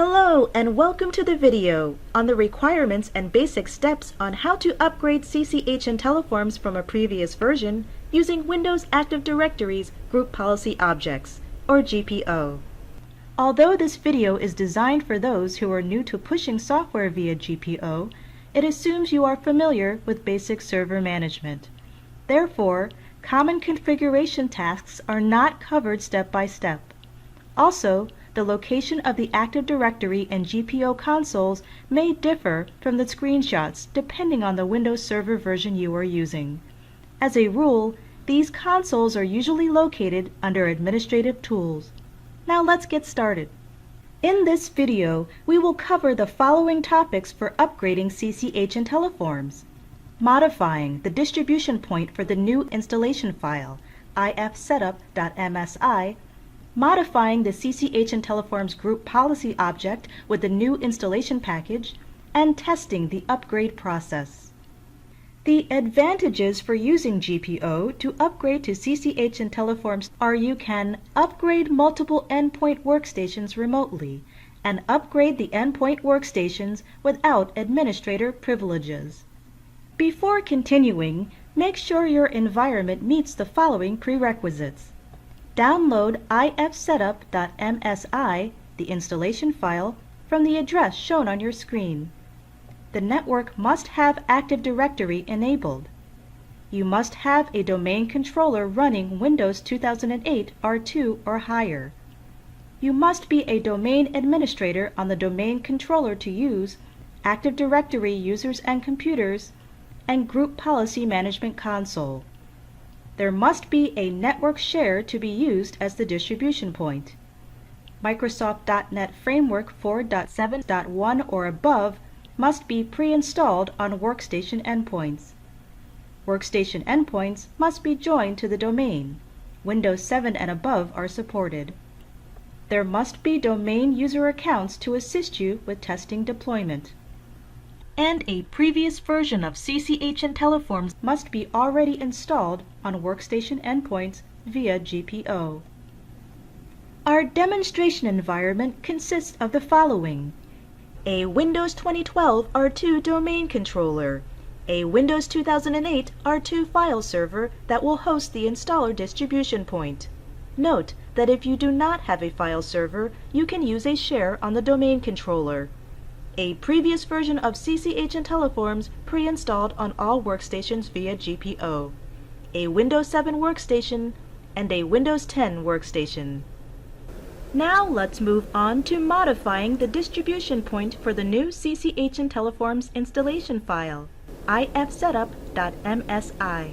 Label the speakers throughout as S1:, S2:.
S1: Hello and welcome to the video on the requirements and basic steps on how to upgrade CCH IntelliForms from a previous version using Windows Active Directory's Group Policy Objects, or GPO. Although this video is designed for those who are new to pushing software via GPO, it assumes you are familiar with basic server management. Therefore, common configuration tasks are not covered step by step. Also, the location of the Active Directory and GPO consoles may differ from the screenshots depending on the Windows Server version you are using. As a rule, these consoles are usually located under Administrative Tools. Now let's get started. In this video, we will cover the following topics for upgrading CCH IntelliForms: modifying the distribution point for the new installation file, ifsetup.msi, modifying the CCH IntelliForms Group Policy object with the new installation package, and testing the upgrade process. The advantages for using GPO to upgrade to CCH IntelliForms are you can upgrade multiple endpoint workstations remotely and upgrade the endpoint workstations without administrator privileges. Before continuing, make sure your environment meets the following prerequisites. Download ifsetup.msi, the installation file, from the address shown on your screen. The network must have Active Directory enabled. You must have a domain controller running Windows 2008 R2 or higher. You must be a domain administrator on the domain controller to use Active Directory Users and Computers and Group Policy Management Console. There must be a network share to be used as the distribution point. Microsoft.NET Framework 4.7.1 or above must be pre-installed on workstation endpoints. Workstation endpoints must be joined to the domain. Windows 7 and above are supported. There must be domain user accounts to assist you with testing deployment. And a previous version of CCH IntelliForms must be already installed on workstation endpoints via GPO. Our demonstration environment consists of the following: a Windows 2012 R2 domain controller, a Windows 2008 R2 file server that will host the installer distribution point. Note that if you do not have a file server, you can use a share on the domain controller. A previous version of CCH IntelliForms pre-installed on all workstations via GPO, a Windows 7 workstation, and a Windows 10 workstation. Now let's move on to modifying the distribution point for the new CCH IntelliForms installation file, ifsetup.msi.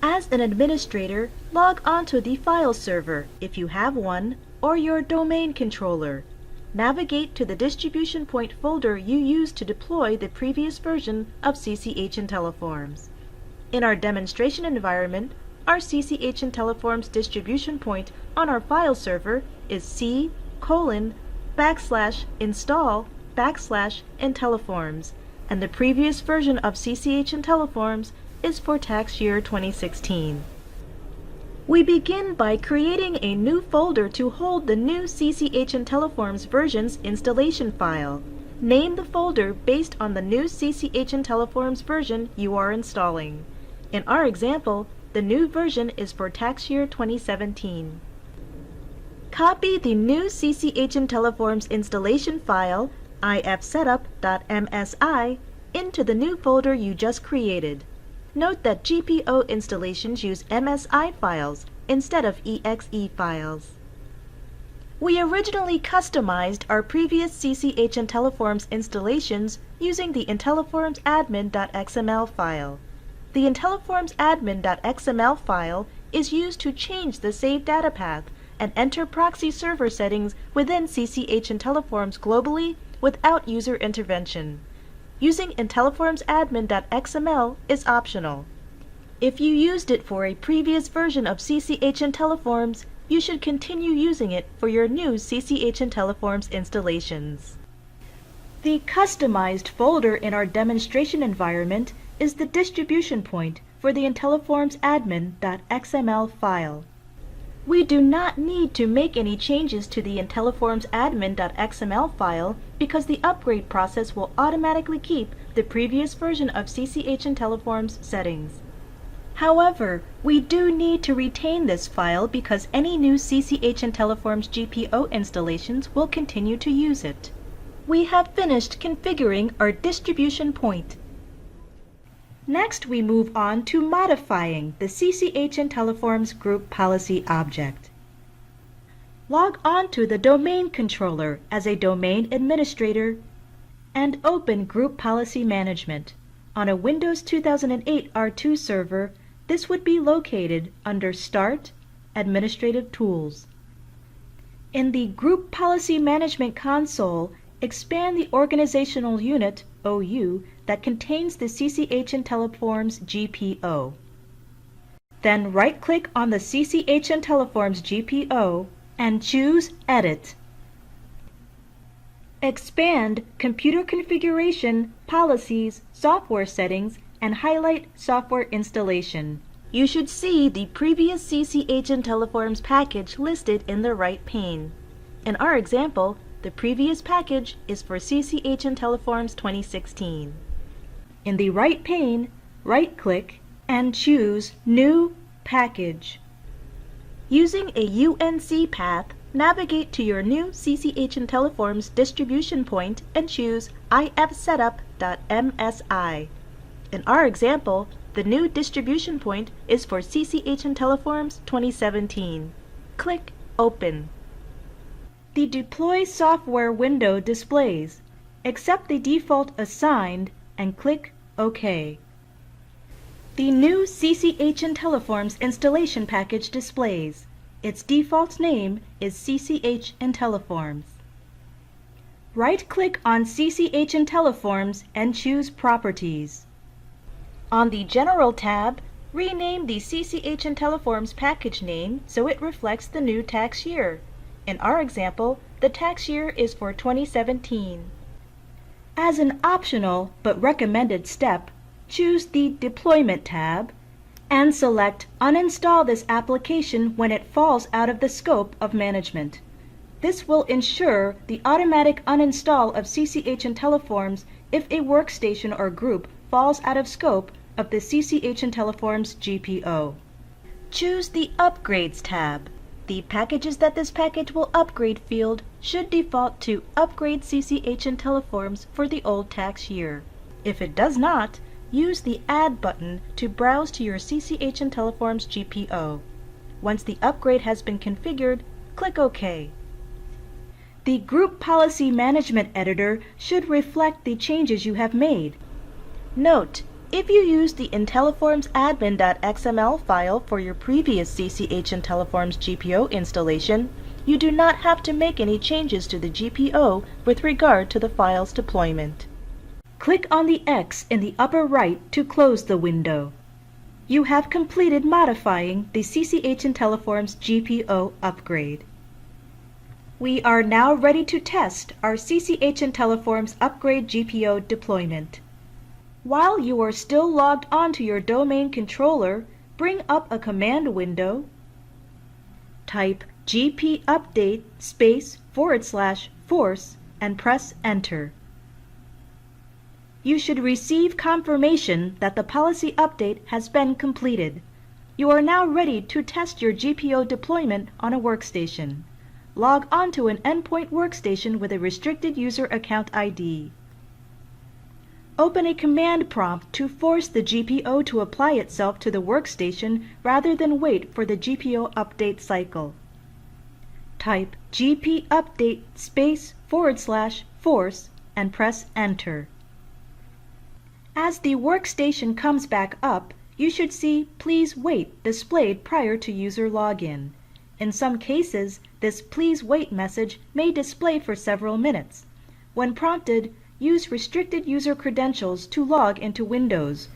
S1: As an administrator, log onto the file server, if you have one, or your domain controller. Navigate to the distribution point folder you used to deploy the previous version of CCH IntelliForms. In our demonstration environment, our CCH IntelliForms distribution point on our file server is C:\install\IntelliForms, and the previous version of CCH IntelliForms is for tax year 2016. We begin by creating a new folder to hold the new CCH IntelliForms version's installation file. Name the folder based on the new CCH IntelliForms version you are installing. In our example, the new version is for tax year 2017. Copy the new CCH IntelliForms installation file, ifsetup.msi, into the new folder you just created. Note that GPO installations use MSI files instead of EXE files. We originally customized our previous CCH IntelliForms installations using the IntelliForms admin.xml file. The IntelliForms admin.xml file is used to change the saved data path and enter proxy server settings within CCH IntelliForms globally without user intervention. Using IntelliForms admin.xml is optional. If you used it for a previous version of CCH IntelliForms, you should continue using it for your new CCH IntelliForms installations. The customized folder in our demonstration environment is the distribution point for the IntelliForms admin.xml file. We do not need to make any changes to the IntelliForms admin.xml file because the upgrade process will automatically keep the previous version of CCH IntelliForms settings. However, we do need to retain this file because any new CCH IntelliForms GPO installations will continue to use it. We have finished configuring our distribution point. Next, we move on to modifying the CCH IntelliForms group policy object. Log on to the domain controller as a domain administrator and open Group Policy Management. On a Windows 2008 R2 server, this would be located under Start, Administrative Tools. In the Group Policy Management console, expand the organizational unit, OU, that contains the CCH IntelliForms GPO. Then right-click on the CCH IntelliForms GPO and choose Edit. Expand Computer Configuration, Policies, Software Settings, and highlight Software Installation. You should see the previous CCH IntelliForms package listed in the right pane. In our example, the previous package is for CCH IntelliForms 2016. In the right pane, right-click and choose New Package. Using a UNC path, navigate to your new CCH IntelliForms distribution point and choose ifsetup.msi. In our example, the new distribution point is for CCH IntelliForms 2017. Click Open. The Deploy Software window displays. Accept the default assigned and click OK. The new CCH IntelliForms installation package displays. Its default name is CCH IntelliForms. Right-click on CCH IntelliForms and choose Properties. On the General tab, rename the CCH IntelliForms package name so it reflects the new tax year. In our example, the tax year is for 2017. As an optional but recommended step, choose the Deployment tab and select Uninstall this application when it falls out of the scope of management. This will ensure the automatic uninstall of CCH IntelliForms if a workstation or group falls out of scope of the CCH IntelliForms GPO. Choose the Upgrades tab. The Packages that this package will upgrade field should default to Upgrade CCH IntelliForms for the old tax year. If it does not, use the Add button to browse to your CCH IntelliForms GPO. Once the upgrade has been configured, click OK. The Group Policy Management Editor should reflect the changes you have made. Note, if you use the IntelliForms admin.xml file for your previous CCH IntelliForms GPO installation, you do not have to make any changes to the GPO with regard to the file's deployment. Click on the X in the upper right to close the window. You have completed modifying the CCH IntelliForms GPO upgrade. We are now ready to test our CCH IntelliForms Upgrade GPO deployment. While you are still logged onto your domain controller, bring up a command window, type gpupdate /force and press Enter. You should receive confirmation that the policy update has been completed. You are now ready to test your GPO deployment on a workstation. Log onto an endpoint workstation with a restricted user account ID. Open a command prompt to force the GPO to apply itself to the workstation rather than wait for the GPO update cycle. Type gpupdate /force and press Enter. As the workstation comes back up, you should see Please Wait displayed prior to user login. In some cases, this Please Wait message may display for several minutes. When prompted, use restricted user credentials to log into Windows.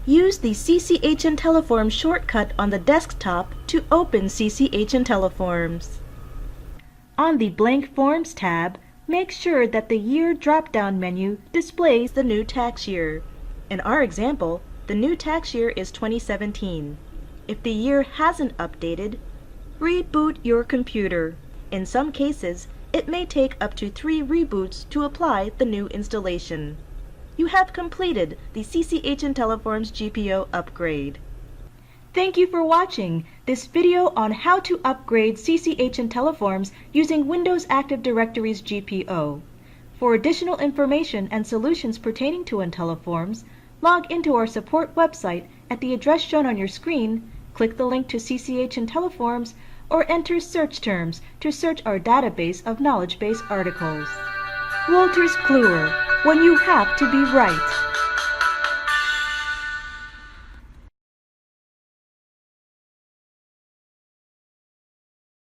S1: Use the CCH IntelliForms shortcut on the desktop to open CCH IntelliForms. On the Blank Forms tab, make sure that the Year drop-down menu displays the new tax year. In our example, the new tax year is 2017. If the year hasn't updated, Reboot your computer. In some cases, it may take up to 3 reboots to apply the new installation. You have completed the CCH IntelliForms GPO upgrade. Thank you for watching this video on how to upgrade CCH IntelliForms using Windows Active Directory's GPO. For additional information and solutions pertaining to IntelliForms, log into our support website at the address shown on your screen, click the link to CCH IntelliForms, or enter search terms to search our database of knowledge base articles. Wolters Kluwer, when you have to be right.